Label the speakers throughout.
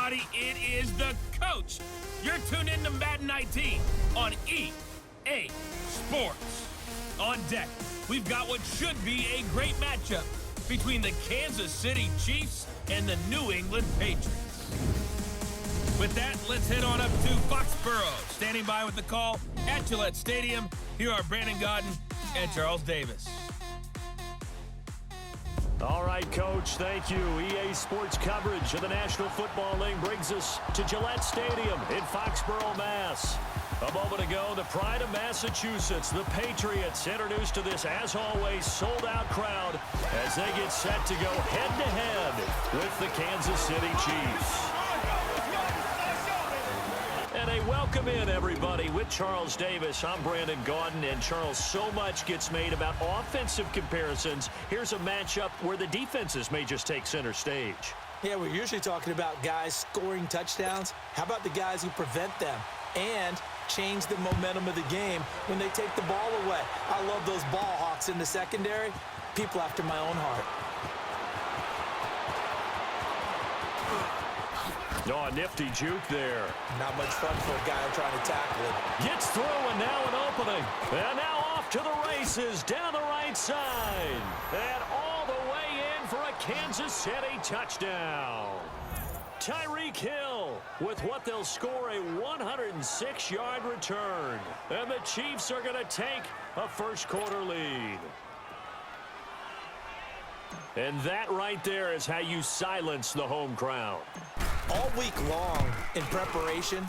Speaker 1: everybody. It is the coach. You're tuned in to Madden 19 on EA Sports. On deck, we've got what should be a great matchup between the Kansas City Chiefs and the New England Patriots. With that, let's head on up to Foxborough. Standing by with the call at Gillette Stadium, here are Brandon Gaudin and Charles Davis.
Speaker 2: All right, Coach, thank you. EA Sports coverage of the National Football League brings us to Gillette Stadium in Foxborough, Mass. A moment ago, the pride of Massachusetts, the Patriots, introduced to this, as always, sold-out crowd as they get set to go head-to-head with the Kansas City Chiefs. And a welcome in, everybody, with Charles Davis. I'm Brandon Gaudin, and Charles, so much gets made about offensive comparisons. Here's a matchup where the defenses may just take center stage.
Speaker 3: Yeah, we're usually talking about guys scoring touchdowns. How about the guys who prevent them and change the momentum of the game when they take the ball away? I love those ball hawks in the secondary. People after my own heart.
Speaker 2: Oh, a nifty juke there.
Speaker 3: Not much fun for a guy trying to tackle it.
Speaker 2: Gets through, and now an opening. And now off to the races down the right side. And all the way in for a Kansas City touchdown. Tyreek Hill with what they'll score a 106-yard return. And the Chiefs are going to take a first-quarter lead. And that right there is how you silence the home crowd.
Speaker 3: All week long in preparation,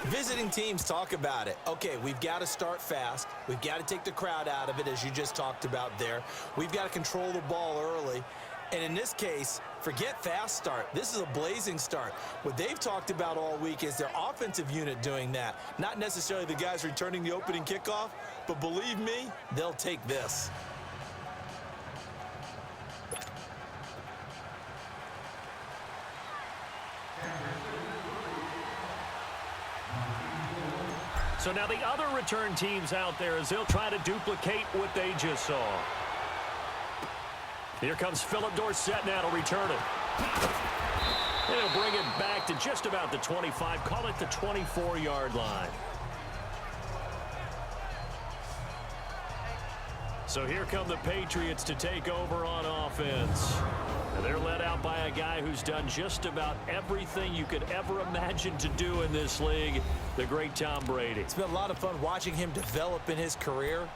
Speaker 3: visiting teams talk about it. Okay, we've got to start fast. We've got to take the crowd out of it, as you just talked about there. We've got to control the ball early. And in this case, forget fast start. This is a blazing start. What they've talked about all week is their offensive unit doing that. Not necessarily the guys returning the opening kickoff, but believe me, they'll take this.
Speaker 2: So now the other return teams out there as they'll try to duplicate what they just saw. Here comes Philip Dorsett now to return it. And he'll bring it back to just about the 25, call it the 24-yard line. So here come the Patriots to take over on offense. And they're led out by a guy who's done just about everything you could ever imagine to do in this league, the great Tom Brady.
Speaker 3: It's been a lot of fun watching him develop in his career.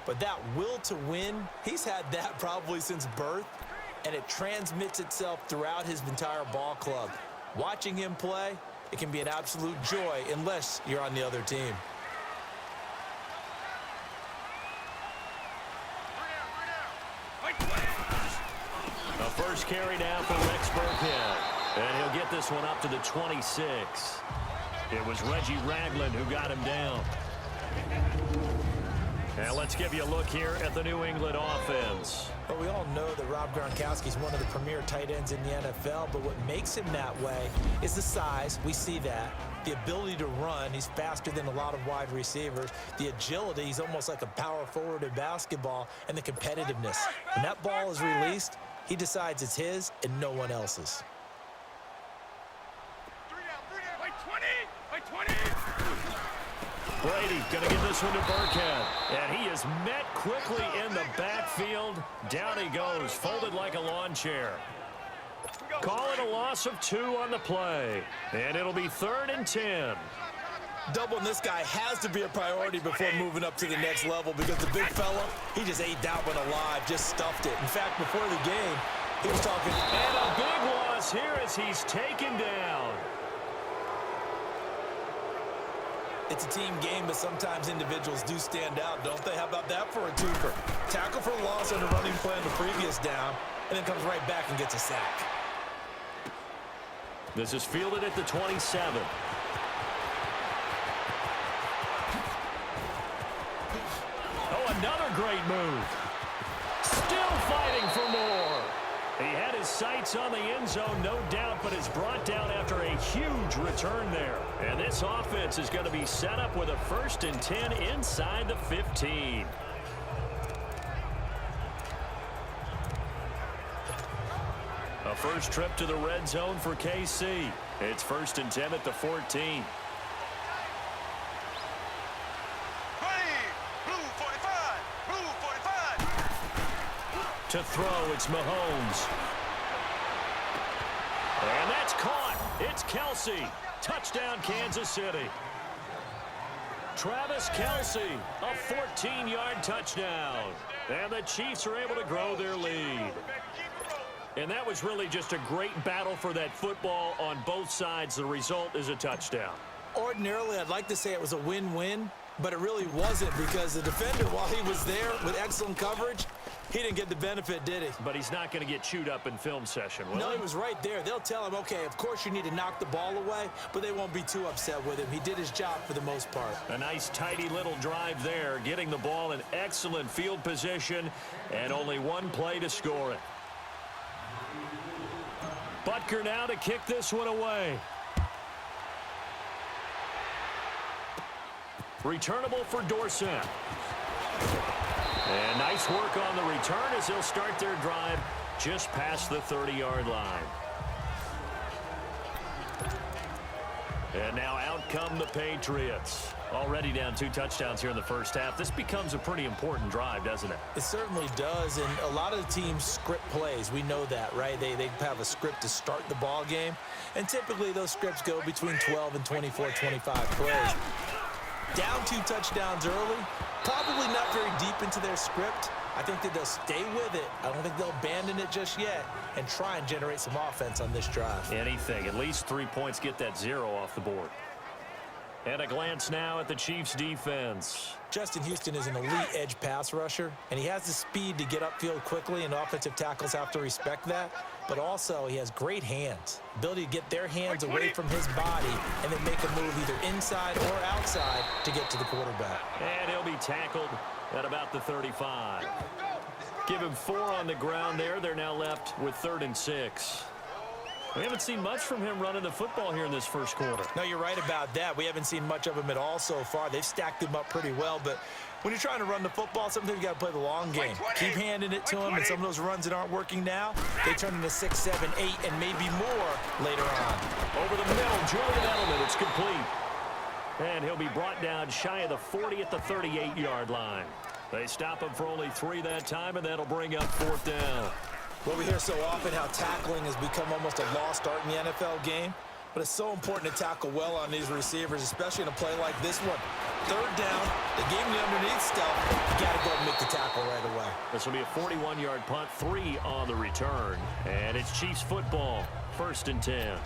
Speaker 3: But that will to win, he's had that probably since birth, and it transmits itself throughout his entire ball club. Watching him play, it can be an absolute joy unless you're on the other team.
Speaker 2: A first carry down for Rex Burkhead, and he'll get this one up to the 26. It was Reggie Ragland who got him down. Now let's give you a look here at the New England offense.
Speaker 3: Well, we all know that Rob Gronkowski is one of the premier tight ends in the NFL, but what makes him that way is the size. We see that. The ability to run. He's faster than a lot of wide receivers. The agility. He's almost like a power forward in basketball. And the competitiveness. When that ball is released, he decides it's his and no one else's.
Speaker 2: Brady going to give this one to Burkhead. And he is met quickly in the backfield. Down he goes, folded like a lawn chair. Call it a loss of 2 on the play. And it'll be 3rd and 10.
Speaker 3: Doubling this guy has to be a priority before moving up to the next level because the big fella, he just ate that one alive, just stuffed it. In fact, before the game, he was talking.
Speaker 2: And a big loss here as he's taken down.
Speaker 3: It's a team game, but sometimes individuals do stand out, don't they? How about that for a twofer? Tackle for loss on the running play on the previous down, and then comes right back and gets a sack.
Speaker 2: This is fielded at the 27. Oh, another great move. Still fighting for more. He had his sights on the end zone, no doubt, but is brought down after a huge return there. And this offense is going to be set up with a 1st and 10 inside the 15. A first trip to the red zone for KC. It's 1st and 10 at the 14. To throw, it's Mahomes. And that's caught. It's Kelsey. Touchdown, Kansas City. Travis Kelsey, a 14-yard touchdown. And the Chiefs are able to grow their lead. And that was really just a great battle for that football on both sides. The result is a touchdown.
Speaker 3: Ordinarily, I'd like to say it was a win-win, but it really wasn't because the defender, while he was there with excellent coverage, he didn't get the benefit, did he?
Speaker 2: But he's not going to get chewed up in film session, will
Speaker 3: No,
Speaker 2: he?
Speaker 3: he was right there. They'll tell him, okay, of course you need to knock the ball away, but they won't be too upset with him. He did his job for the most part.
Speaker 2: A nice, tidy little drive there, getting the ball in excellent field position, and only one play to score it. Butker now to kick this one away. Returnable for Dorsett. And nice work on the return as they'll start their drive just past the 30-yard line. And now out come the Patriots. Already down 2 touchdowns here in the first half. This becomes a pretty important drive, doesn't it?
Speaker 3: It certainly does, and a lot of the teams script plays. We know that, right? They have a script to start the ball game, and typically those scripts go between 12 and 24, 25 plays. Down 2 touchdowns early, probably not very deep into their script. I think that they'll stay with it. I don't think they'll abandon it just yet and try and generate some offense on this drive.
Speaker 2: Anything. At least 3 points, get that 0 off the board. And a glance now at the Chiefs' defense.
Speaker 3: Justin Houston is an elite edge pass rusher, and he has the speed to get upfield quickly, and offensive tackles have to respect that. But also, he has great hands, ability to get their hands away from his body and then make a move either inside or outside to get to the quarterback.
Speaker 2: And he'll be tackled at about the 35. Give him 4 on the ground there. They're now left with 3rd and 6. We haven't seen much from him running the football here in this first quarter.
Speaker 3: No, you're right about that. We haven't seen much of him at all so far. They've stacked him up pretty well, but when you're trying to run the football, sometimes you got to play the long game. Keep handing it to him, and some of those runs that aren't working now, they turn into 6, 7, 8, and maybe more later on.
Speaker 2: Over the middle, Julian Edelman, it's complete. And he'll be brought down shy of the 40 at the 38-yard line. They stop him for only 3 that time, and that'll bring up 4th down.
Speaker 3: Well, we hear so often how tackling has become almost a lost art in the NFL game, but it's so important to tackle well on these receivers, especially in a play like this one. 3rd down, they gave him the underneath stuff. You got to go and make the tackle right away.
Speaker 2: This will be a 41-yard punt, 3 on the return, and it's Chiefs football, 1st and 10.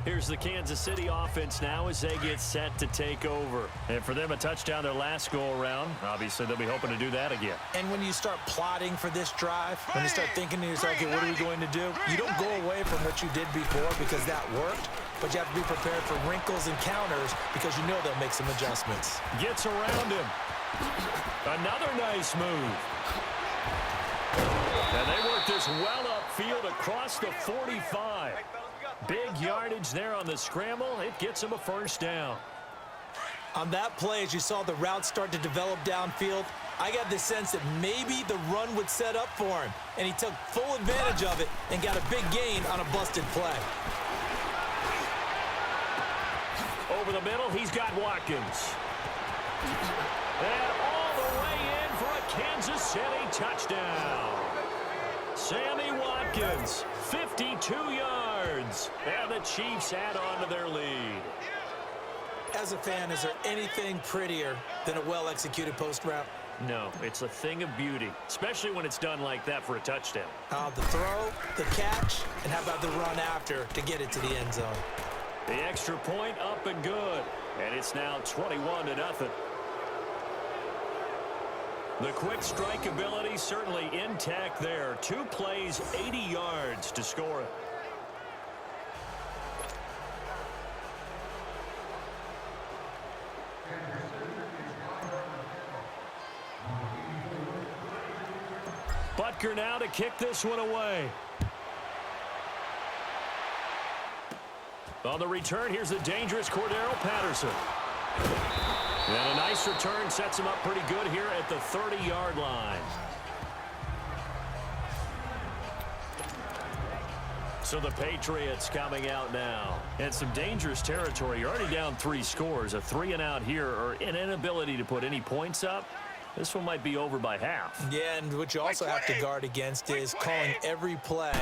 Speaker 2: Here's the Kansas City offense now as they get set to take over. And for them, a touchdown their last go-around. Obviously, they'll be hoping to do that again.
Speaker 3: And when you start plotting for this drive, when you start thinking to yourself, okay, what are we going to do? You don't go away from what you did before because that worked, but you have to be prepared for wrinkles and counters because you know they'll make some adjustments.
Speaker 2: Gets around him. Another nice move. And they work this well upfield across the 45. Big yardage there on the scramble. It gets him a 1st down.
Speaker 3: On that play, as you saw the route start to develop downfield, I got the sense that maybe the run would set up for him, and he took full advantage of it and got a big gain on a busted play.
Speaker 2: Over the middle, he's got Watkins. And all the way in for a Kansas City touchdown. Sammy Watkins, 52 yards, and the Chiefs add on to their lead.
Speaker 3: As a fan, is there anything prettier than a well-executed post route?
Speaker 2: No, it's a thing of beauty, especially when it's done like that for a touchdown.
Speaker 3: The throw, the catch, and how about the run after to get it to the end zone?
Speaker 2: The extra point up and good, and it's now 21-0. The quick strike ability certainly intact there. 2 plays, 80 yards to score it. Butker now to kick this one away. On the return, here's the dangerous Cordero Patterson. And a nice return sets him up pretty good here at the 30-yard line. So the Patriots coming out now. And some dangerous territory. You're already down 3 scores. A 3-and-out here, or an inability to put any points up. This one might be over by half.
Speaker 3: Yeah, and what you also have to guard against is calling every play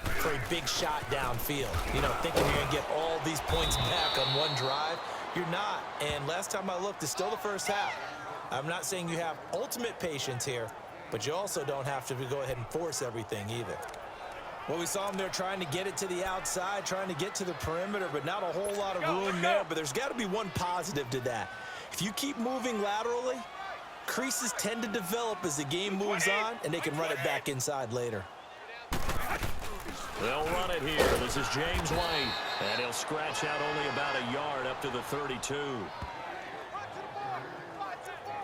Speaker 3: for a big shot downfield. You know, thinking you're going to get all these points back on one drive. You're not. And last time I looked, it's still the first half. I'm not saying you have ultimate patience here, but you also don't have to go ahead and force everything either. Well, we saw him there trying to get it to the outside, trying to get to the perimeter, but not a whole lot of room there. But there's got to be one positive to that. If you keep moving laterally, creases tend to develop as the game moves on, and they can run it back inside later.
Speaker 2: They'll run it here. This is James White, and he'll scratch out only about a yard up to the 32.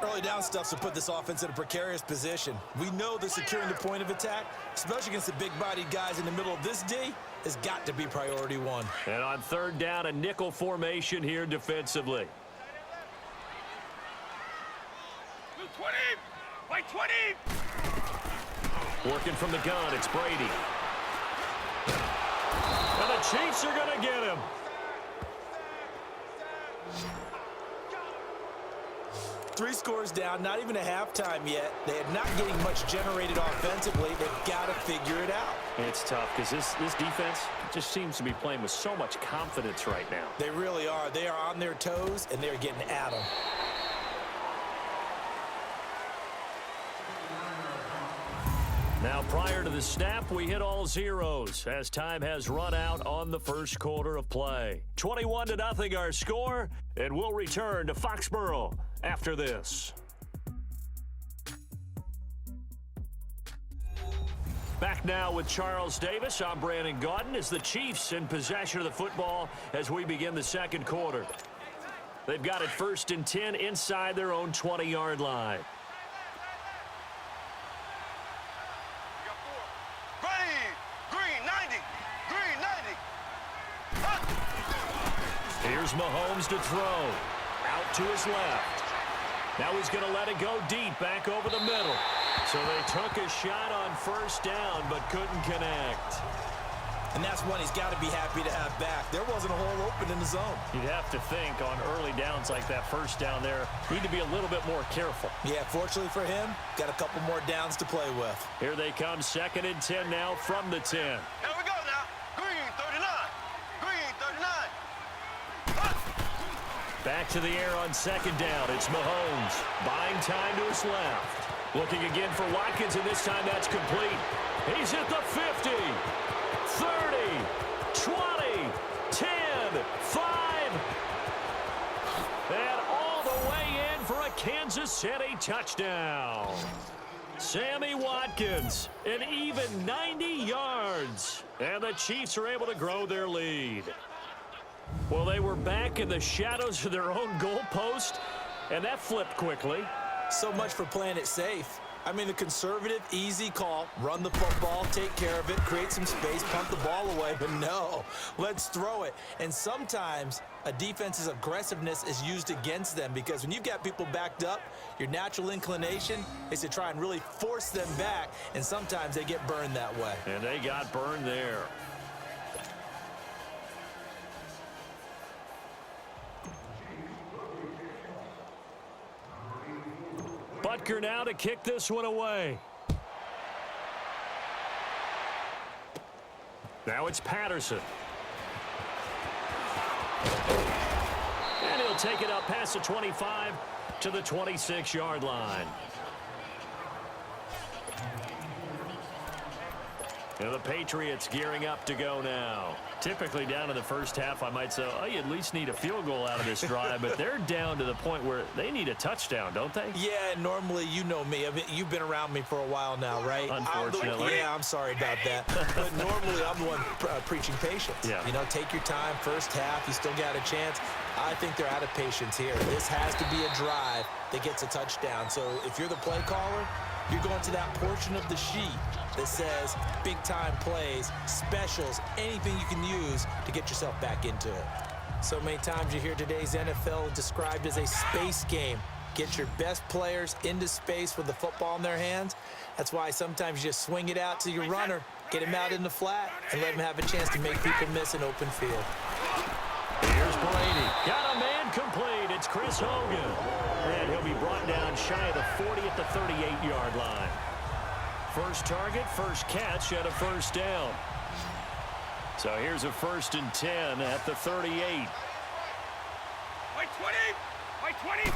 Speaker 3: Early down stuff to put this offense in a precarious position. We know that securing the point of attack, especially against the big-bodied guys in the middle of this D, has got to be priority one.
Speaker 2: And on 3rd down, a nickel formation here defensively.
Speaker 1: 20! By 20!
Speaker 2: Working from the gun, it's Brady. And the Chiefs are going to get him.
Speaker 3: Three scores down, not even a halftime yet. They are not getting much generated offensively. They've got to figure it out.
Speaker 2: It's tough because this defense just seems to be playing with so much confidence right now.
Speaker 3: They really are. They are on their toes, and they're getting at them.
Speaker 2: Now, prior to the snap, we hit all zeros as time has run out on the first quarter of play. 21-0 our score, and we'll return to Foxborough after this. Back now with Charles Davis. I'm Brandon Gaudin as the Chiefs in possession of the football as we begin the second quarter. They've got it 1st and 10 inside their own 20-yard line. Here's Mahomes to throw. Out to his left. Now he's going to let it go deep back over the middle. So they took a shot on 1st down but couldn't connect.
Speaker 3: And that's one he's got to be happy to have back. There wasn't a hole open in the zone.
Speaker 2: You'd have to think on early downs like that 1st down there, need to be a little bit more careful.
Speaker 3: Yeah, fortunately for him, got a couple more downs to play with.
Speaker 2: Here they come, 2nd and 10 now from the 10.
Speaker 4: Here we go now. Green 39. Green 39.
Speaker 2: Back to the air on 2nd down. It's Mahomes. Buying time to his left. Looking again for Watkins, and this time that's complete. He's at the 50, 30, 20, 10, 5. And all the way in for a Kansas City touchdown. Sammy Watkins, an even 90 yards. And the Chiefs are able to grow their lead. Well, they were back in the shadows of their own goalpost, and that flipped quickly.
Speaker 3: So much for playing it safe. I mean, the conservative, easy call, run the football, take care of it, create some space, pump the ball away, but no, let's throw it. And sometimes a defense's aggressiveness is used against them because when you've got people backed up, your natural inclination is to try and really force them back, and sometimes they get burned that way.
Speaker 2: And they got burned there. Butker now to kick this one away. Now it's Patterson. And he'll take it up past the 25 to the 26-yard line. And the Patriots gearing up to go now. Typically down in the first half, I might say, oh, you at least need a field goal out of this drive, but they're down to the point where they need a touchdown, don't they?
Speaker 3: Yeah, normally, you know me. I mean, you've been around me for a while now, right?
Speaker 2: Unfortunately.
Speaker 3: I'm sorry about that. But normally, I'm the one preaching patience.
Speaker 2: Yeah.
Speaker 3: You know, take your time, first half, you still got a chance. I think they're out of patience here. This has to be a drive that gets a touchdown. So if you're the play caller, you're going to that portion of the sheet that says big-time plays, specials, anything you can use to get yourself back into it. So many times you hear today's NFL described as a space game. Get your best players into space with the football in their hands. That's why sometimes you just swing it out to your runner, Get him out in the flat and let him have a chance to make people miss an open field.
Speaker 2: Here's Brady. Got a man complete. It's Chris Hogan. And he'll be brought down shy of the 40 at the 38-yard line. First target, first catch, and a first down. So here's a 1st and 10 at the 38.
Speaker 1: By 20! By 20!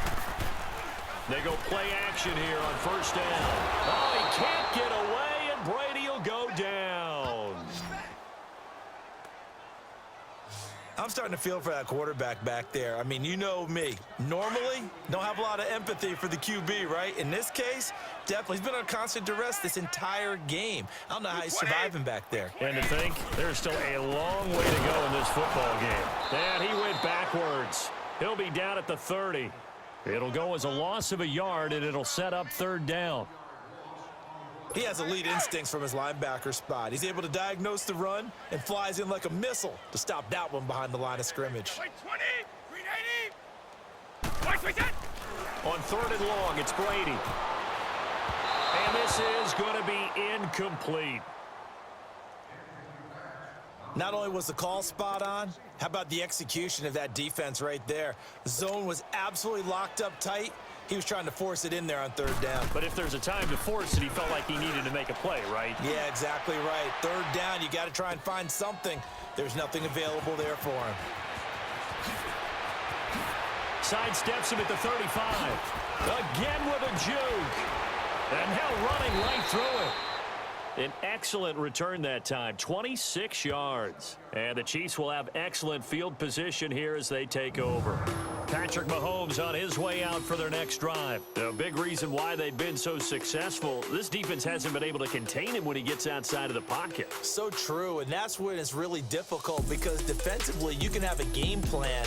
Speaker 2: They go play action here on first down. Oh, he can't get away, and Brady will go down.
Speaker 3: I'm starting to feel for that quarterback back there. I mean, you know me. Normally, don't have a lot of empathy for the QB, right? In this case, definitely. He's been on constant duress this entire game. I don't know how he's surviving back there.
Speaker 2: And to think, there's still a long way to go in this football game. And he went backwards. He'll be down at the 30. It'll go as a loss of a yard, and it'll set up 3rd down.
Speaker 3: He has elite instincts from his linebacker spot. He's able to diagnose the run and flies in like a missile to stop that one behind the line of scrimmage.
Speaker 1: By 20! 390! Watch my set!
Speaker 2: On 3rd and long, it's Brady. And this is going to be incomplete.
Speaker 3: Not only was the call spot on, how about the execution of that defense right there? The zone was absolutely locked up tight. He was trying to force it in there on 3rd down.
Speaker 2: But if there's a time to force it, he felt like he needed to make a play, right?
Speaker 3: Yeah, exactly right. 3rd down, you got to try and find something. There's nothing available there for him.
Speaker 2: Sidesteps him at the 35. Again with a juke. And now running right through it. An excellent return that time, 26 yards. And the Chiefs will have excellent field position here as they take over. Patrick Mahomes on his way out for their next drive. The big reason why they've been so successful, this defense hasn't been able to contain him when he gets outside of the pocket.
Speaker 3: So true, and that's when it's really difficult because defensively you can have a game plan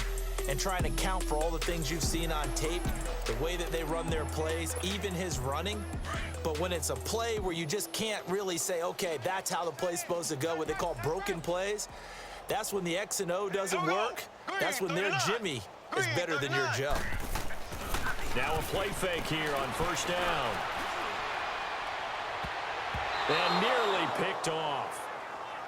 Speaker 3: and try and account for all the things you've seen on tape, the way that they run their plays, even his running. But when it's a play where you just can't really say, okay, that's how the play's supposed to go, what they call broken plays, that's when the X and O doesn't work. That's when their Jimmy is better than your Joe.
Speaker 2: Now a play fake here on 1st down. And nearly picked off.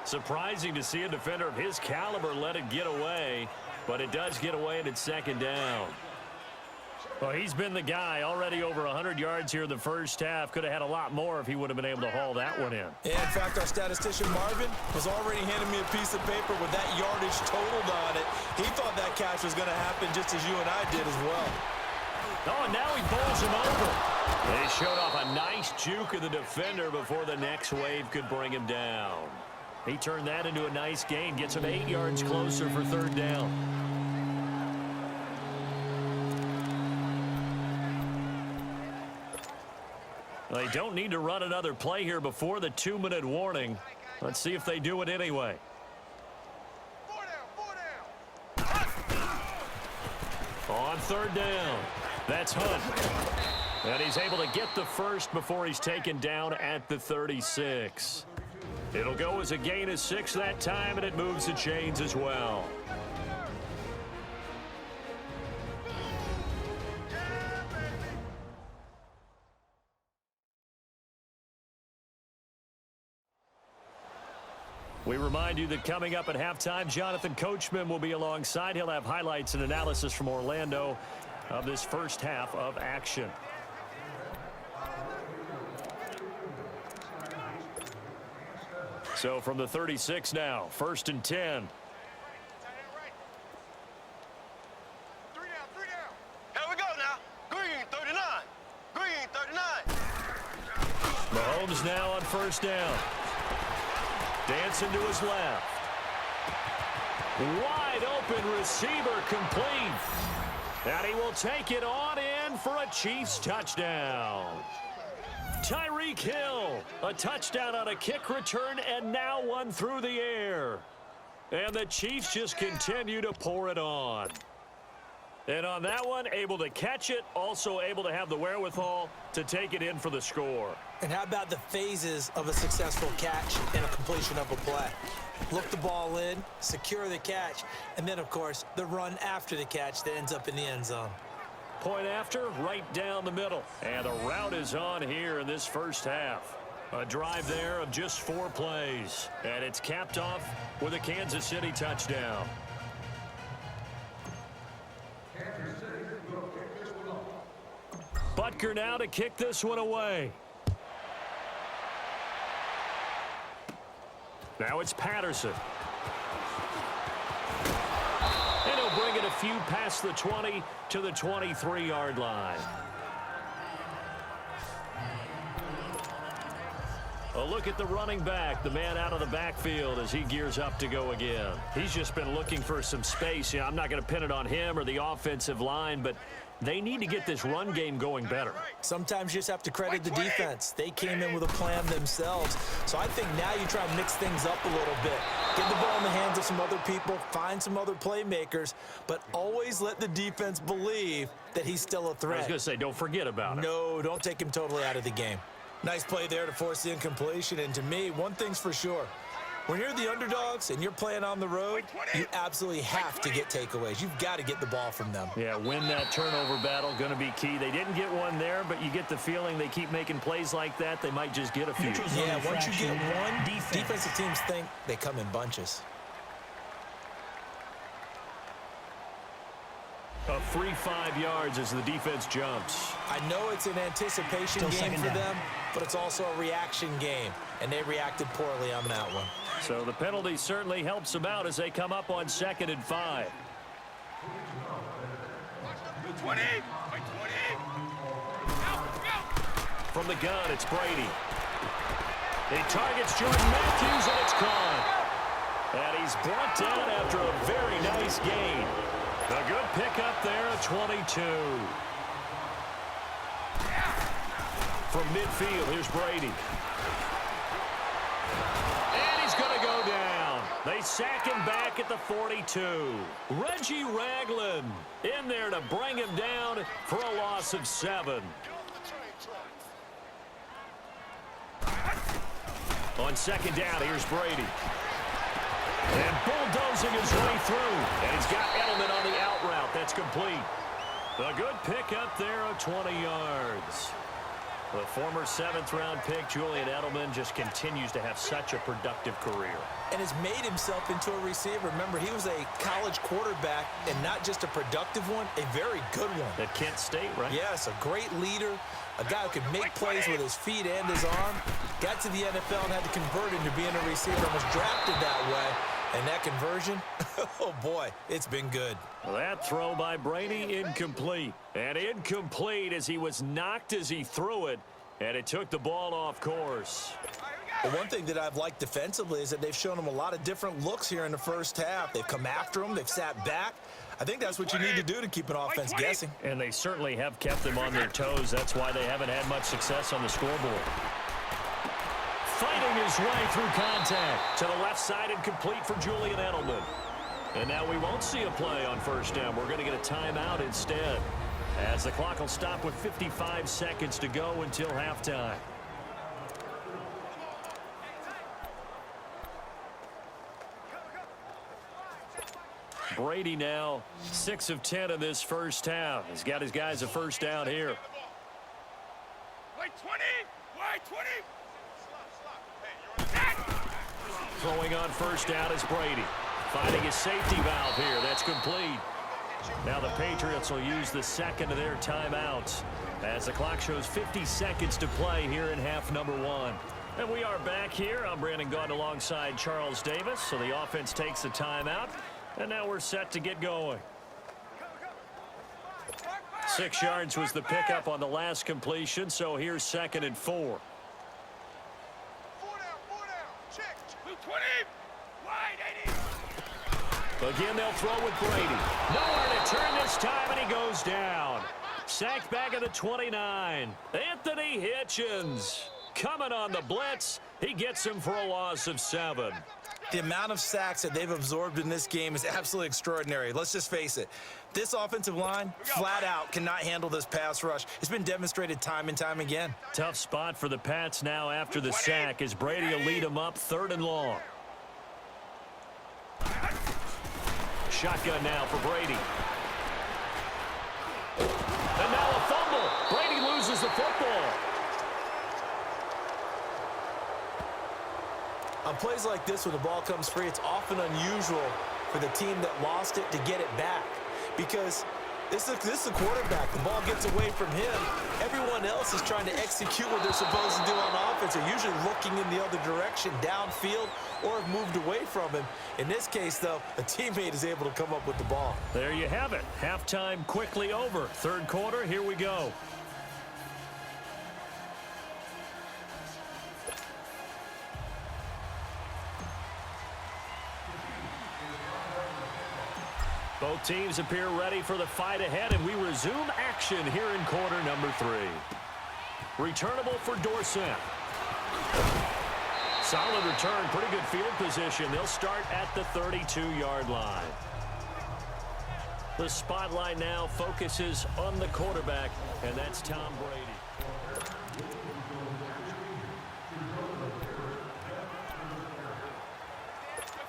Speaker 2: Surprising to see a defender of his caliber let it get away, but it does get away and it's 2nd down. Well, he's been the guy, already over 100 yards here in the first half. Could have had a lot more if he would have been able to haul that one in.
Speaker 3: Yeah, in fact, our statistician Marvin was already handing me a piece of paper with that yardage totaled on it. He thought that catch was going to happen just as you and I did as well.
Speaker 2: Oh, and now he bowls him over. They showed off a nice juke of the defender before the next wave could bring him down. He turned that into a nice gain, gets him 8 yards closer for 3rd down. They don't need to run another play here before the 2-minute warning. Let's see if they do it anyway.
Speaker 4: 4 down, 4 down.
Speaker 2: On 3rd down, that's Hunt. And he's able to get the first before he's taken down at the 36. It'll go as a gain of 6 that time, and it moves the chains as well. We remind you that coming up at halftime, Jonathan Coachman will be alongside. He'll have highlights and analysis from Orlando of this first half of action. So from the 36 now, 1st and 10.
Speaker 4: 3 down. 3 down. Here we go now. Green 39. Green 39.
Speaker 2: Mahomes now on 1st down. Dancing to his left. Wide open receiver complete. And he will take it on in for a Chiefs touchdown. Tyreek Hill, a touchdown on a kick return, and now one through the air. And the Chiefs just continue to pour it on. And on that one, able to catch it, also able to have the wherewithal to take it in for the score.
Speaker 3: And how about the phases of a successful catch and a completion of a play? Look the ball in, secure the catch, and then, of course, the run after the catch that ends up in the end zone.
Speaker 2: Point after, right down the middle. And the route is on here in this first half. A drive there of just 4 plays. And it's capped off with a Kansas City touchdown. Butker now to kick this one away. Now it's Patterson. And he'll bring it a few past the 20 to the 23-yard line. A look at the running back, the man out of the backfield as he gears up to go again. He's just been looking for some space. You know, I'm not going to pin it on him or the offensive line, but they need to get this run game going better.
Speaker 3: Sometimes you just have to credit the defense. They came in with a plan themselves. So I think now you try and mix things up a little bit. Get the ball in the hands of some other people, find some other playmakers, but always let the defense believe that he's still a threat.
Speaker 2: I was going to say, don't forget about it.
Speaker 3: No, don't take him totally out of the game. Nice play there to force the incompletion. And to me, one thing's for sure. When you're the underdogs and you're playing on the road, you absolutely have to get takeaways. You've got to get the ball from them.
Speaker 2: Yeah, win that turnover battle, going to be key. They didn't get one there, but you get the feeling they keep making plays like that, they might just get a few.
Speaker 3: Yeah, once you get one, defensive teams think they come in bunches.
Speaker 2: A free 5 yards as the defense jumps.
Speaker 3: I know it's an anticipation game for them, but it's also a reaction game, and they reacted poorly on that one.
Speaker 2: So the penalty certainly helps them out as they come up on 2nd and 5.
Speaker 4: 20.
Speaker 2: From the gun, it's Brady. He targets Jordan Matthews, and it's caught. And he's brought down after a very nice gain. A good pickup there at 22. From midfield, here's Brady. And he's going to go down. They sack him back at the 42. Reggie Ragland in there to bring him down for a loss of 7. On 2nd down, here's Brady. And bulldozing his way through. And he's got Edelman on the out route. That's complete. A good pickup there of 20 yards. The former 7th-round pick, Julian Edelman, just continues to have such a productive career.
Speaker 3: And has made himself into a receiver. Remember, he was a college quarterback, and not just a productive one, a very good one.
Speaker 2: At Kent State, right?
Speaker 3: Yes, a great leader, a guy who could make plays with his feet and his arm. Got to the NFL and had to convert into being a receiver and was drafted that way. And that conversion, oh boy, it's been good.
Speaker 2: That throw by Brady, incomplete. And incomplete as he was knocked as he threw it, and it took the ball off course.
Speaker 3: But one thing that I've liked defensively is that they've shown him a lot of different looks here in the first half. They've come after him, they've sat back. I think that's what you need to do to keep an offense guessing.
Speaker 2: And they certainly have kept them on their toes. That's why they haven't had much success on the scoreboard. Fighting his way through contact to the left side and complete for Julian Edelman. And now we won't see a play on 1st down. We're going to get a timeout instead, as the clock will stop with 55 seconds to go until halftime. Brady now 6 of 10 in this first half. He's got his guys a 1st down here.
Speaker 4: Wait 20. Wait 20.
Speaker 2: Throwing on 1st down is Brady. Finding his safety valve here. That's complete. Now the Patriots will use the 2nd of their timeouts as the clock shows 50 seconds to play here in half number 1. And we are back here. I'm Brandon Gaudin alongside Charles Davis. So the offense takes the timeout. And now we're set to get going. 6 yards was the pickup on the last completion. So here's 2nd and 4. Again, they'll throw with Brady. Nowhere to turn this time, and he goes down. Sacked back at the 29. Anthony Hitchens coming on the blitz. He gets him for a loss of 7.
Speaker 3: The amount of sacks that they've absorbed in this game is absolutely extraordinary. Let's just face it. This offensive line, flat out, cannot handle this pass rush. It's been demonstrated time and time again.
Speaker 2: Tough spot for the Pats now after the sack as Brady will lead them up 3rd and long. Shotgun now for Brady. And now a fumble. Brady loses the football.
Speaker 3: On plays like this, when the ball comes free, it's often unusual for the team that lost it to get it back because this is the quarterback. The ball gets away from him. Everyone else is trying to execute what they're supposed to do on offense. They're usually looking in the other direction, downfield, or have moved away from him. In this case, though, a teammate is able to come up with the ball.
Speaker 2: There you have it. Halftime quickly over. Third quarter, here we go. Both teams appear ready for the fight ahead, and we resume action here in quarter number 3. Returnable for Dorsett. Solid return, pretty good field position. They'll start at the 32-yard line. The spotlight now focuses on the quarterback, and that's Tom Brady.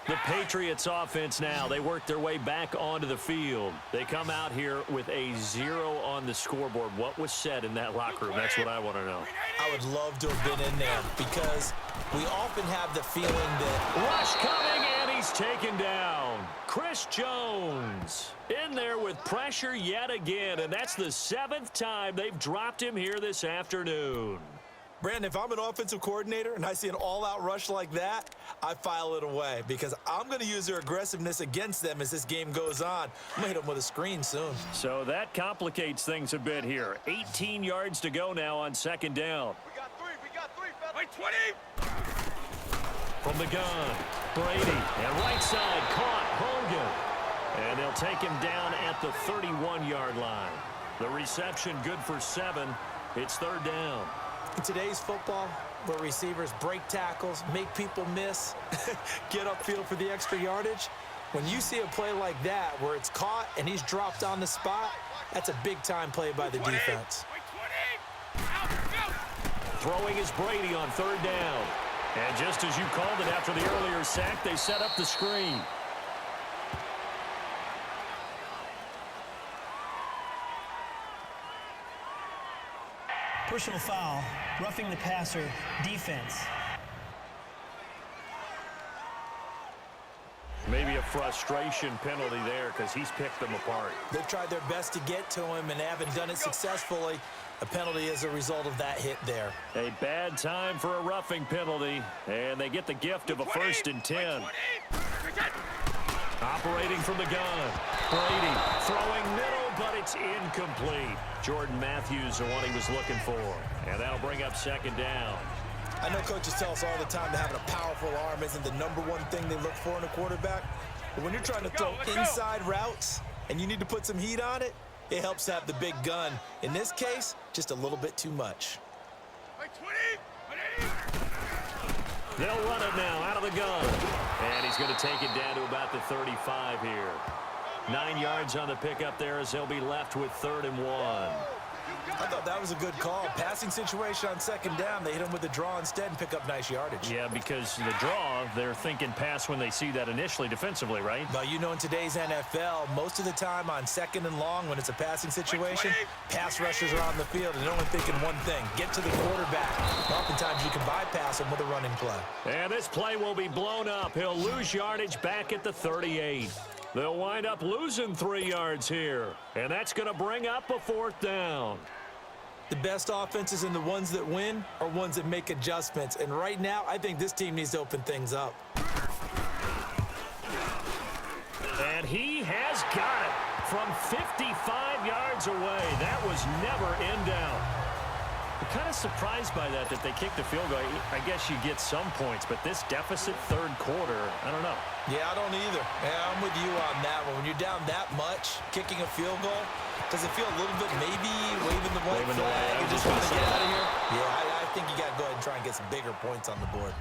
Speaker 2: The Patriots offense now, they work their way back onto the field. They come out here with a 0 on the scoreboard. What was said in that locker room? That's what I want to know.
Speaker 3: I would love to have been in there because we often have the feeling that...
Speaker 2: Rush coming, and he's taken down. Chris Jones in there with pressure yet again, and that's the 7th time they've dropped him here this afternoon.
Speaker 3: Brandon, if I'm an offensive coordinator and I see an all-out rush like that, I file it away because I'm going to use their aggressiveness against them as this game goes on. I'm going to hit them with a screen soon.
Speaker 2: So that complicates things a bit here. 18 yards to go now on second down.
Speaker 4: We got three, fella.
Speaker 1: By 20.
Speaker 2: From the gun, Brady, and right side caught Hogan. And they'll take him down at the 31-yard line. The reception good for 7. It's third down.
Speaker 3: In today's football, where receivers break tackles, make people miss, get upfield for the extra yardage, when you see a play like that where it's caught and he's dropped on the spot, that's a big-time play by the defense.
Speaker 2: Throwing is Brady on third down. And just as you called it after the earlier sack, they set up the screen.
Speaker 5: Personal foul, roughing the passer, defense.
Speaker 2: Maybe a frustration penalty there because he's picked them apart.
Speaker 3: They've tried their best to get to him and they haven't done it successfully. A penalty is a result of that hit there.
Speaker 2: A bad time for a roughing penalty, and they get the gift of a 1st and 10. Operating from the gun. Brady throwing middle, but it's incomplete. Jordan Matthews, the one he was looking for. And that'll bring up second down.
Speaker 3: I know coaches tell us all the time that having a powerful arm isn't the #1 thing they look for in a quarterback. But when you're trying to throw inside routes and you need to put some heat on it, it helps to have the big gun. In this case, just a little bit too much.
Speaker 2: They'll run it now out of the gun. And he's going to take it down to about the 35 here. 9 yards on the pickup there as they'll be left with 3rd and 1.
Speaker 3: I thought that was a good call. Passing situation on second down. They hit him with a draw instead and pick up nice yardage.
Speaker 2: Yeah, because the draw, they're thinking pass when they see that initially defensively, right?
Speaker 3: But you know, in today's NFL, most of the time on 2nd and long, when it's a passing situation, pass rushers are on the field and they're only thinking one thing: get to the quarterback. Oftentimes you can bypass him with a running play.
Speaker 2: And this play will be blown up. He'll lose yardage back at the 38. They'll wind up losing 3 yards here. And that's going to bring up a 4th down.
Speaker 3: The best offenses and the ones that win are ones that make adjustments. And right now, I think this team needs to open things up.
Speaker 2: And he has got it from 55 yards away. That was never in doubt. I'm kind of surprised by that they kicked the field goal. I guess you get some points, but this deficit 3rd quarter, I don't know.
Speaker 3: Yeah, I don't either. Yeah, I'm with you on that one. When you're down that much, kicking a field goal, does it feel a little bit maybe waving the white flag and just want to get out of here? Yeah, I think you got to go ahead and try and get some bigger points on the board.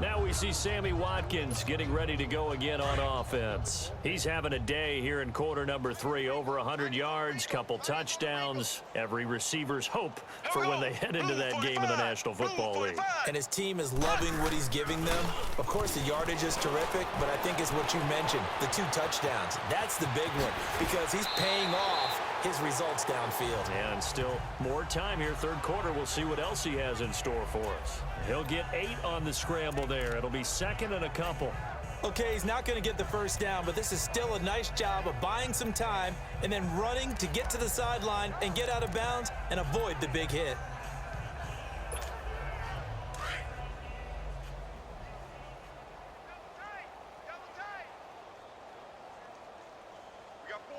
Speaker 2: Now we see Sammy Watkins getting ready to go again on offense. He's having a day here in quarter number 3. Over 100 yards, couple touchdowns. Every receiver's hope for when they head into that game in the National Football League.
Speaker 3: And his team is loving what he's giving them. Of course, the yardage is terrific, but I think it's what you mentioned, the 2 touchdowns. That's the big one because he's paying off his results downfield.
Speaker 2: And still more time here. Third quarter. We'll see what else he has in store for us. He'll get 8 on the scramble there. It'll be second and a couple.
Speaker 3: Okay, he's not going to get the first down, but this is still a nice job of buying some time and then running to get to the sideline and get out of bounds and avoid the big hit.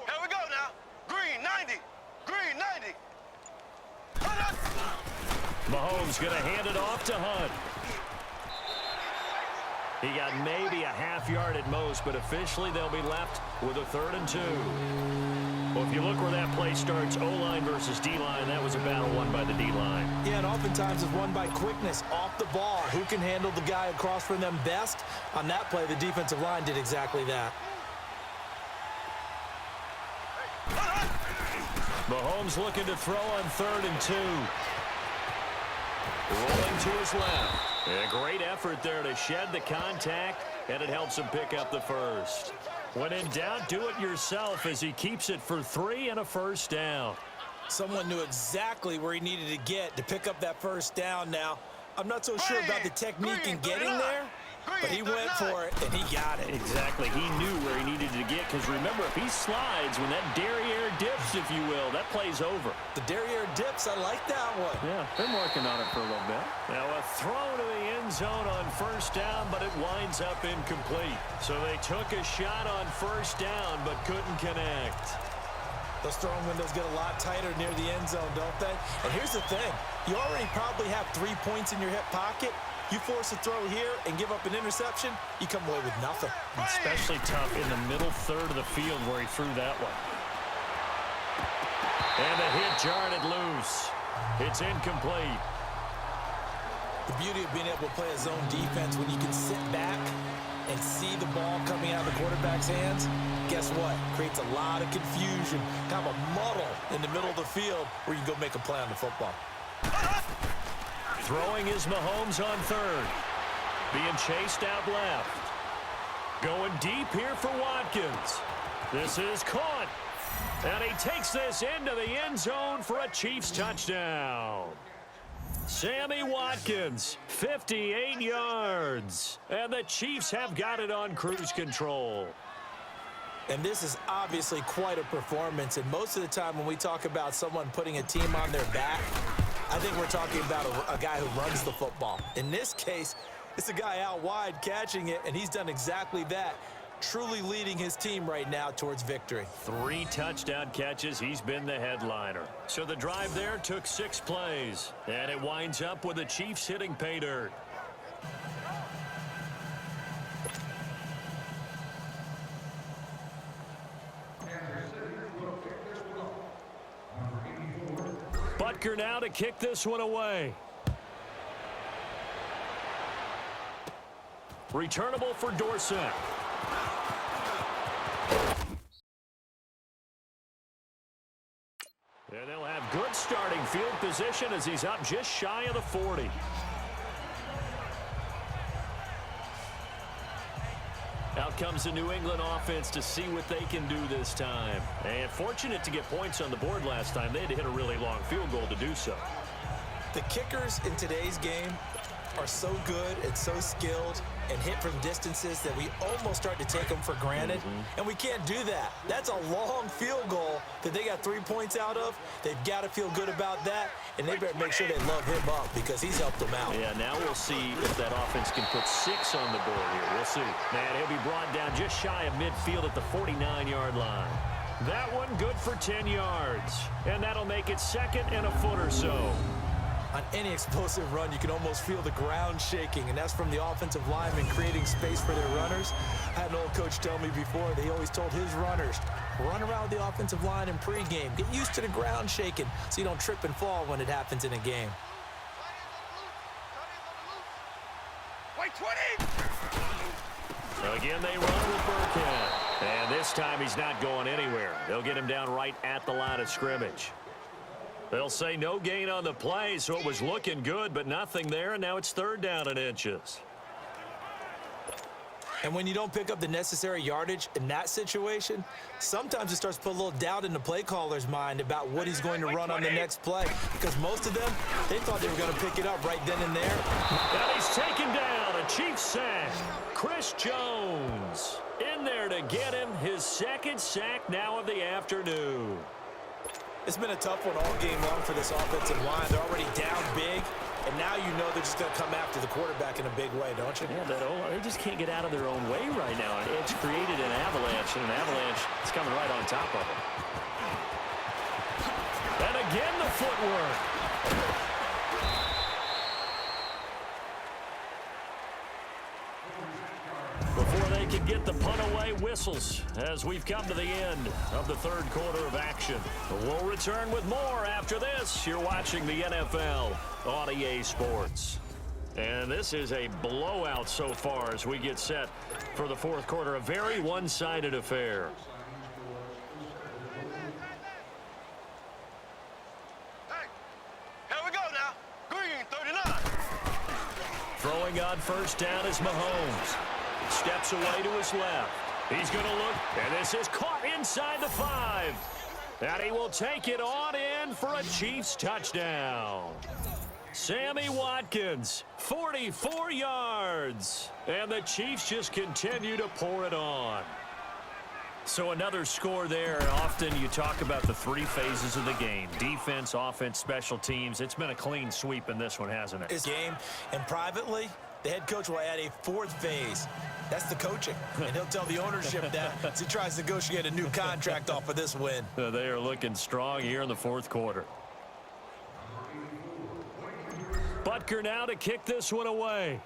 Speaker 4: Here we go now. Green 90. Green 90.
Speaker 2: Mahomes going to hand it off to Hunt. He got maybe a half yard at most, but officially they'll be left with a 3rd and 2. Well, if you look where that play starts, O-line versus D-line, that was a battle won by the D-line.
Speaker 3: Yeah, and oftentimes it's won by quickness off the ball. Who can handle the guy across from them best? On that play, the defensive line did exactly that.
Speaker 2: Mahomes looking to throw on 3rd and 2. Rolling to his left. A great effort there to shed the contact, and it helps him pick up the first. When in doubt, do it yourself as he keeps it for 3 and a first down.
Speaker 3: Someone knew exactly where he needed to get to pick up that first down now. I'm not so sure about the technique in getting there, but he went for it, and he got it.
Speaker 2: Exactly. He knew where he needed to get, because remember, if he slides, when that derriere dips, if you will, that play's over.
Speaker 3: The derriere dips, I like that one.
Speaker 2: Yeah, been working on it for a little bit. Now a throw to the end zone on first down, but it winds up incomplete. So they took a shot on first down, but couldn't connect.
Speaker 3: Those throwing windows get a lot tighter near the end zone, don't they? And here's the thing. You already probably have 3 points in your hip pocket. You force a throw here and give up an interception, you come away with nothing.
Speaker 2: Especially tough in the middle third of the field where he threw that one. And the hit jarred it loose. It's incomplete.
Speaker 3: The beauty of being able to play a zone defense when you can sit back and see the ball coming out of the quarterback's hands, guess what? Creates a lot of confusion, kind of a muddle in the middle of the field where you can go make a play on the football.
Speaker 2: Throwing is Mahomes on 3rd. Being chased out left. Going deep here for Watkins. This is caught. And he takes this into the end zone for a Chiefs touchdown. Sammy Watkins, 58 yards. And the Chiefs have got it on cruise control.
Speaker 3: And this is obviously quite a performance. And most of the time when we talk about someone putting a team on their back, I think we're talking about a guy who runs the football. In this case, it's a guy out wide catching it, and he's done exactly that, truly leading his team right now towards victory.
Speaker 2: 3 touchdown catches. He's been the headliner. So the drive there took 6 plays, and it winds up with the Chiefs hitting pay dirt. Butker now to kick this one away. Returnable for Dorsett. And they'll have good starting field position as he's up just shy of the 40. Out comes the New England offense to see what they can do this time. And fortunate to get points on the board last time. They had to hit a really long field goal to do so.
Speaker 3: The kickers in today's game are so good and so skilled and hit from distances that we almost start to take them for granted. And we can't do that. That's a long field goal that they got 3 points out of. They've got to feel good about that, and they better make sure they love him up because he's helped them out.
Speaker 2: Yeah, now we'll see if that offense can put 6 on the board here. We'll see. Man, he'll be brought down just shy of midfield at the 49-yard line. That one good for 10 yards. And that'll make it second and a foot or so.
Speaker 3: On any explosive run, you can almost feel the ground shaking, and that's from the offensive linemen creating space for their runners. I had an old coach tell me before, they always told his runners, run around the offensive line in pregame. Get used to the ground shaking so you don't trip and fall when it happens in a game.
Speaker 4: Wait, 20!
Speaker 2: Again, they run with Burkhead. And this time he's not going anywhere. They'll get him down right at the line of scrimmage. They'll say no gain on the play, so it was looking good, but nothing there, and now it's 3rd down and inches.
Speaker 3: And when you don't pick up the necessary yardage in that situation, sometimes it starts to put a little doubt in the play caller's mind about what he's going to run on the next play. Because most of them, they thought they were going to pick it up right then and there.
Speaker 2: And he's taken down. A Chiefs sack. Chris Jones in there to get him his second sack now of the afternoon.
Speaker 3: It's been a tough one all game long for this offensive line. They're already down big, and now you know they're just going to come after the quarterback in a big way, don't you?
Speaker 2: Yeah, they just can't get out of their own way right now. It's created an avalanche, and an avalanche is coming right on top of them. And again, the footwork. Before they can get the punt away, whistles as we've come to the end of the third quarter of action. We'll return with more after this. You're watching the NFL on EA Sports. And this is a blowout so far as we get set for the fourth quarter. A very one-sided affair.
Speaker 4: Hey, here we go now. Green 39.
Speaker 2: Throwing on first down is Mahomes. Steps away to his left. He's going to look, and this is caught inside the 5. And he will take it on in for a Chiefs touchdown. Sammy Watkins, 44 yards. And the Chiefs just continue to pour it on. So another score there. Often you talk about the three phases of the game. Defense, offense, special teams. It's been a clean sweep in this one, hasn't it?
Speaker 3: This game, and privately, the head coach will add a fourth phase. That's the coaching. And he'll tell the ownership that as he tries to negotiate a new contract off of this win.
Speaker 2: They are looking strong here in the fourth quarter. Butker now to kick this one away.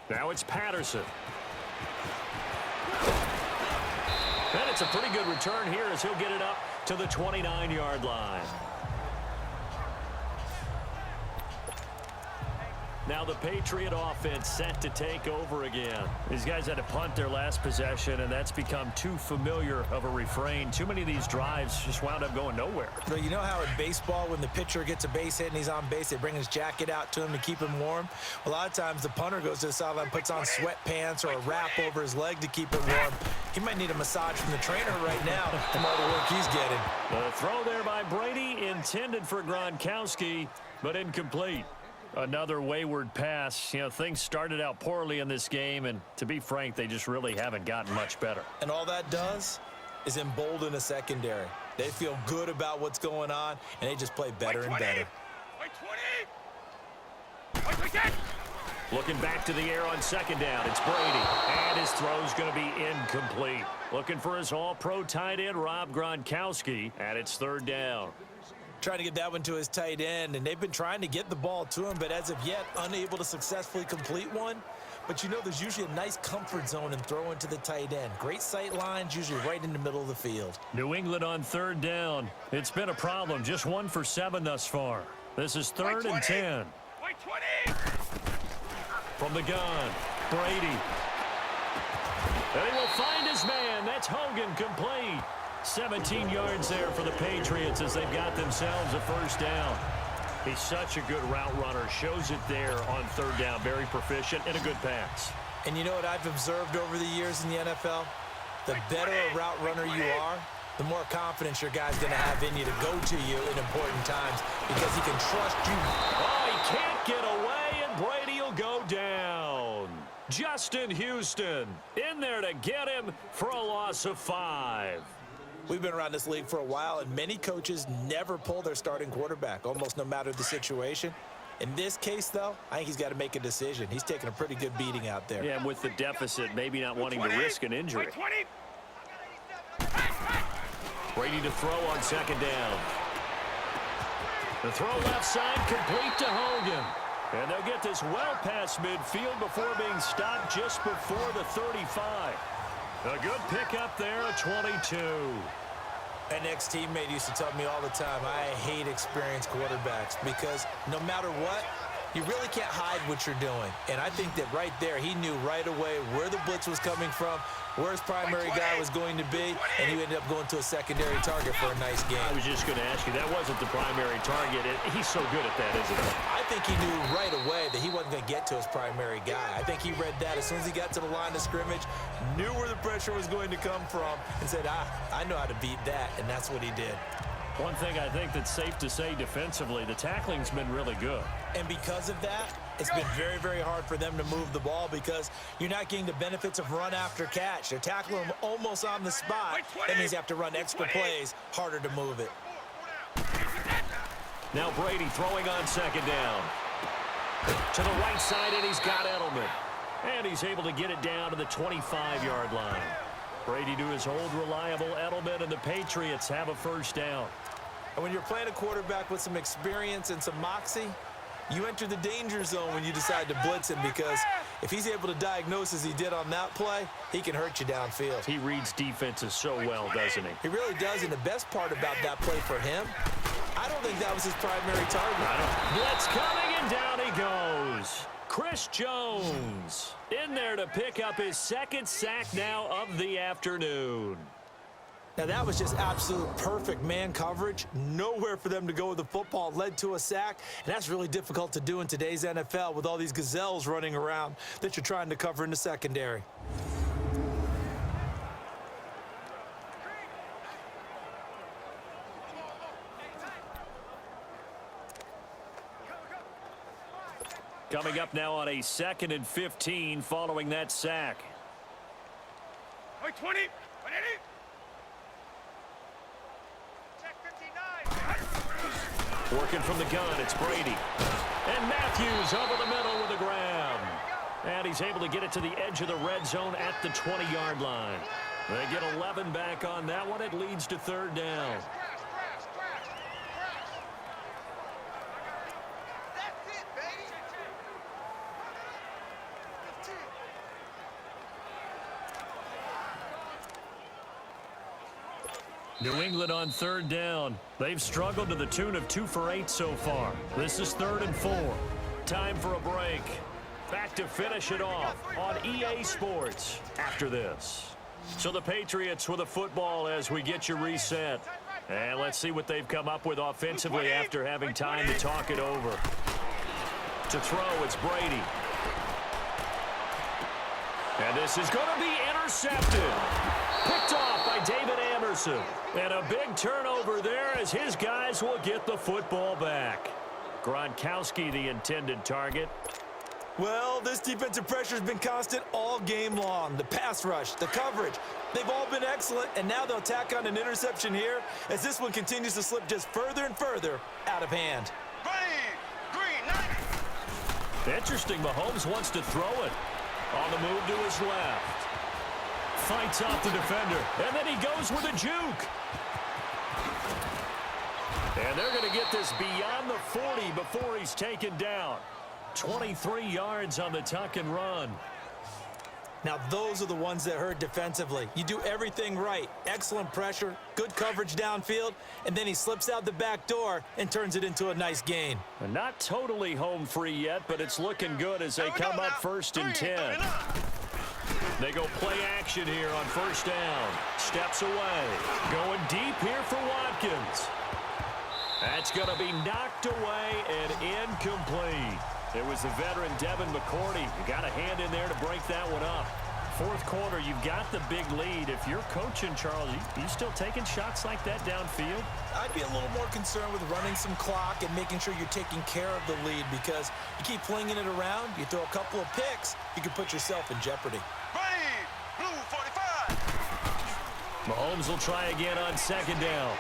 Speaker 2: Now it's Patterson. And it's a pretty good return here as he'll get it up to the 29-yard line. Now the Patriot offense set to take over again. These guys had to punt their last possession, and that's become too familiar of a refrain. Too many of these drives just wound up going nowhere.
Speaker 3: But you know how in baseball, when the pitcher gets a base hit and he's on base, they bring his jacket out to him to keep him warm? A lot of times the punter goes to the sideline, puts on sweatpants or a wrap over his leg to keep it warm. He might need a massage from the trainer right now from all the work he's getting.
Speaker 2: The throw there by Brady, intended for Gronkowski, but incomplete. Another wayward pass. You know, things started out poorly in this game, and to be frank, they just really haven't gotten much better.
Speaker 3: And all that does is embolden a secondary. They feel good about what's going on, and they just play better and better.
Speaker 2: Looking back to the air on second down, it's Brady, and his throw's going to be incomplete. Looking for his all-pro tight end, Rob Gronkowski, and it's third down.
Speaker 3: Trying to get that one to his tight end, and they've been trying to get the ball to him, but as of yet, unable to successfully complete one. But you know, there's usually a nice comfort zone in throwing to the tight end. Great sight lines, usually right in the middle of the field.
Speaker 2: New England on third down. It's been a problem. Just 1 for 7 thus far. This is third and 10. From the gun, Brady. And he will find his man. That's Hogan, complete. 17 yards there for the Patriots as they've got themselves a first down. He's such a good route runner. Shows it there on third down. Very proficient and a good pass.
Speaker 3: And you know what I've observed over the years in the NFL? The better a route runner you are, the more confidence your guy's going to have in you to go to you in important times because he can trust you.
Speaker 2: Oh, he can't get away, and Brady will go down. Justin Houston in there to get him for a loss of 5.
Speaker 3: We've been around this league for a while, and many coaches never pull their starting quarterback, almost no matter the situation. In this case, though, I think he's got to make a decision. He's taking a pretty good beating out there.
Speaker 2: Yeah, and with the deficit, maybe not wanting to risk an injury. Brady to throw on second down. The throw left side, complete to Hogan. And they'll get this well past midfield before being stopped just before the 35. A good pickup there at 22.
Speaker 3: An ex-teammate used to tell me all the time, I hate experienced quarterbacks because no matter what, You really can't hide what you're doing. And I think that right there, he knew right away where the blitz was coming from, where his primary guy was going to be, and he ended up going to a secondary target for a nice game.
Speaker 2: I was just going to ask you, that wasn't the primary target. He's so good at that, isn't he?
Speaker 3: I think he knew right away that he wasn't going to get to his primary guy. I think he read that as soon as he got to the line of scrimmage, knew where the pressure was going to come from, and said, I know how to beat that, and that's what he did.
Speaker 2: One thing I think that's safe to say defensively, the tackling's been really good.
Speaker 3: And because of that, it's been very, very hard for them to move the ball because you're not getting the benefits of run after catch. They're tackling them almost on the spot. That means you have to run extra plays, harder to move it.
Speaker 2: Now Brady throwing on second down. To the right side, and he's got Edelman. And he's able to get it down to the 25-yard line. Brady to his old reliable Edelman, and the Patriots have a first down.
Speaker 3: And when you're playing a quarterback with some experience and some moxie, you enter the danger zone when you decide to blitz him, because if he's able to diagnose as he did on that play, he can hurt you downfield.
Speaker 2: He reads defenses so well, doesn't he?
Speaker 3: He really does, and the best part about that play for him, I don't think that was his primary target.
Speaker 2: Blitz coming, and down he goes. Chris Jones in there to pick up his second sack now of the afternoon.
Speaker 3: Now, that was just absolute perfect man coverage. Nowhere for them to go with the football. Led to a sack, and that's really difficult to do in today's NFL with all these gazelles running around that you're trying to cover in the secondary.
Speaker 2: Coming up now on a 2nd and 15 following that sack.
Speaker 4: 20, 180.
Speaker 2: Working from the gun, it's Brady. And Matthews over the middle with a grab. And he's able to get it to the edge of the red zone at the 20-yard line. They get 11 back on that one. It leads to third down. New England on third down. They've struggled to the tune of 2 for 8 so far. This is 3rd and 4. Time for a break. Back to finish it off on EA Sports after this. So the Patriots with a football as we get you reset. And let's see what they've come up with offensively after having time to talk it over. To throw, it's Brady. And this is going to be intercepted. Picked off by David Anderson. And a big turnover there as his guys will get the football back. Gronkowski, the intended target.
Speaker 3: Well, this defensive pressure has been constant all game long. The pass rush, the coverage, they've all been excellent, and now they'll tack on an interception here as this one continues to slip just further and further out of hand.
Speaker 2: Interesting, Mahomes wants to throw it. On the move to his left. Fights off the defender, and then he goes with a juke. And they're going to get this beyond the 40 before he's taken down. 23 yards on the tuck and run.
Speaker 3: Now, those are the ones that hurt defensively. You do everything right. Excellent pressure, good coverage downfield, and then he slips out the back door and turns it into a nice gain.
Speaker 2: And not totally home free yet, but it's looking good as they come up 1st and 10. They go play action here on 1st down. Steps away. Going deep here for Watkins. That's going to be knocked away and incomplete. It was the veteran Devin McCourty. You got a hand in there to break that one up. 4th quarter, you've got the big lead. If you're coaching, Charles, you still taking shots like that downfield?
Speaker 3: I'd be a little more concerned with running some clock and making sure you're taking care of the lead, because you keep flinging it around, you throw a couple of picks, you can put yourself in jeopardy.
Speaker 4: Blue 45.
Speaker 2: Mahomes will try again on 2nd down.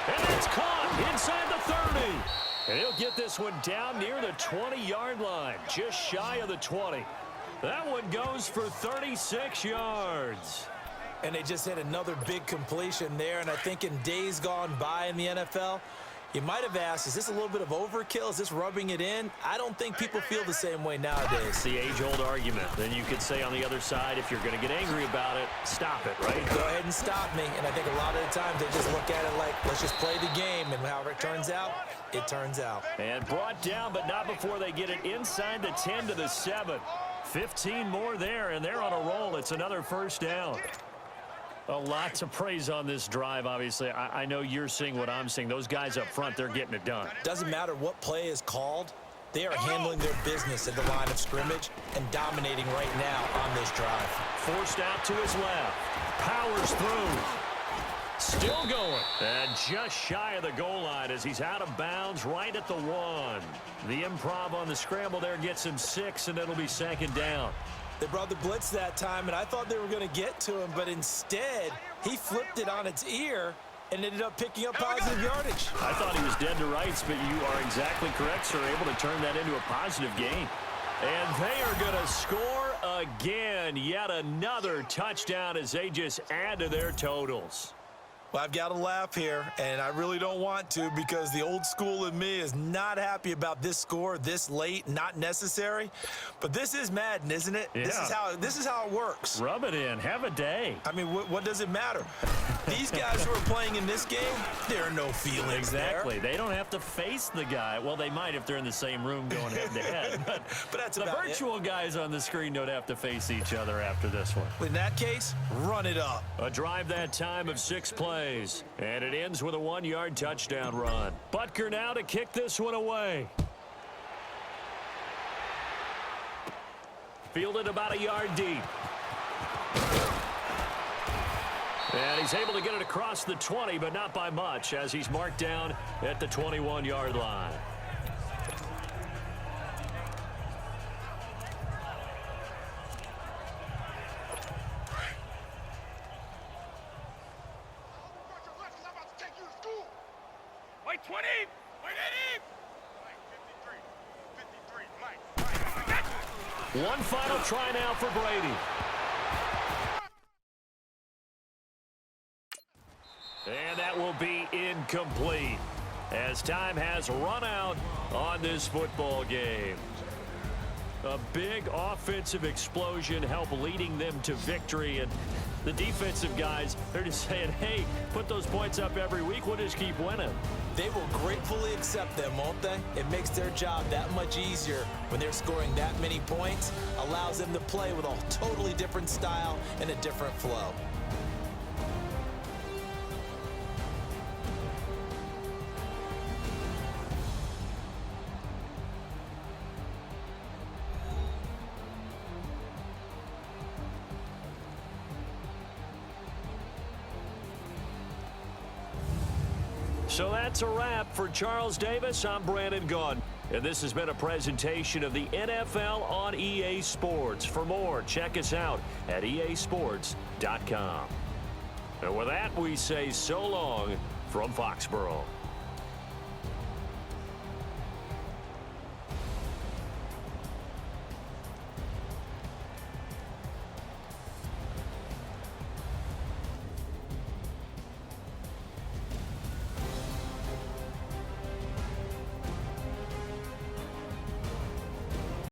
Speaker 2: And it's caught inside the 30. And he'll get this one down near the 20-yard line, just shy of the 20. That one goes for 36 yards.
Speaker 3: And they just hit another big completion there, and I think in days gone by in the NFL, You might have asked, is this a little bit of overkill? Is this rubbing it in? I don't think people feel the same way nowadays.
Speaker 2: It's the age-old argument. Then you could say on the other side, if you're going to get angry about it, stop it, right?
Speaker 3: Go ahead and stop me. And I think a lot of the times they just look at it like, let's just play the game. And however it turns out, it turns out.
Speaker 2: And brought down, but not before they get it inside the 10 to the 7. 15 more there, and they're on a roll. It's another first down. A lot to praise on this drive, obviously. I know you're seeing what I'm seeing. Those guys up front, they're getting it done.
Speaker 3: Doesn't matter what play is called. They are handling their business at the line of scrimmage and dominating right now on this drive.
Speaker 2: Forced out to his left. Powers through. Still going. And just shy of the goal line as he's out of bounds right at the 1. The improv on the scramble there gets him 6, and it'll be second down.
Speaker 3: They brought the blitz that time, and I thought they were going to get to him, but instead, he flipped it on its ear and ended up picking up positive yardage.
Speaker 2: I thought he was dead to rights, but you are exactly correct, sir. Able to turn that into a positive gain. And they are going to score again. Yet another touchdown as they just add to their totals.
Speaker 3: Well, I've got to laugh here, and I really don't want to because the old school in me is not happy about this score this late, not necessary. But this is Madden, isn't it?
Speaker 2: Yeah.
Speaker 3: This is how it works.
Speaker 2: Rub it in. Have a day.
Speaker 3: I mean, what does it matter? These guys who are playing in this game, there are no feelings
Speaker 2: Exactly.
Speaker 3: there.
Speaker 2: They don't have to face the guy. Well, they might if they're in the same room going head-to-head. But
Speaker 3: that's
Speaker 2: the
Speaker 3: about
Speaker 2: virtual guys on the screen don't have to face each other after this one.
Speaker 3: In that case, run it up.
Speaker 2: A drive that time of 6 plays. And it ends with a 1-yard touchdown run. Butker now to kick this one away. Fielded about a yard deep. And he's able to get it across the 20, but not by much, as he's marked down at the 21-yard line.
Speaker 4: Wait 20! Wait 80! 53,
Speaker 2: One final try now for Brady. And that will be incomplete as time has run out on this football game. A big offensive explosion helped leading them to victory, and the defensive guys, they're just saying, hey, put those points up every week, we'll just keep winning.
Speaker 3: They will gratefully accept them, won't they? It makes their job that much easier when they're scoring that many points, allows them to play with a totally different style and a different flow.
Speaker 2: So that's a wrap for Charles Davis. I'm Brandon Gaudin, and this has been a presentation of the NFL on EA Sports. For more, check us out at easports.com. And with that, we say so long from Foxborough.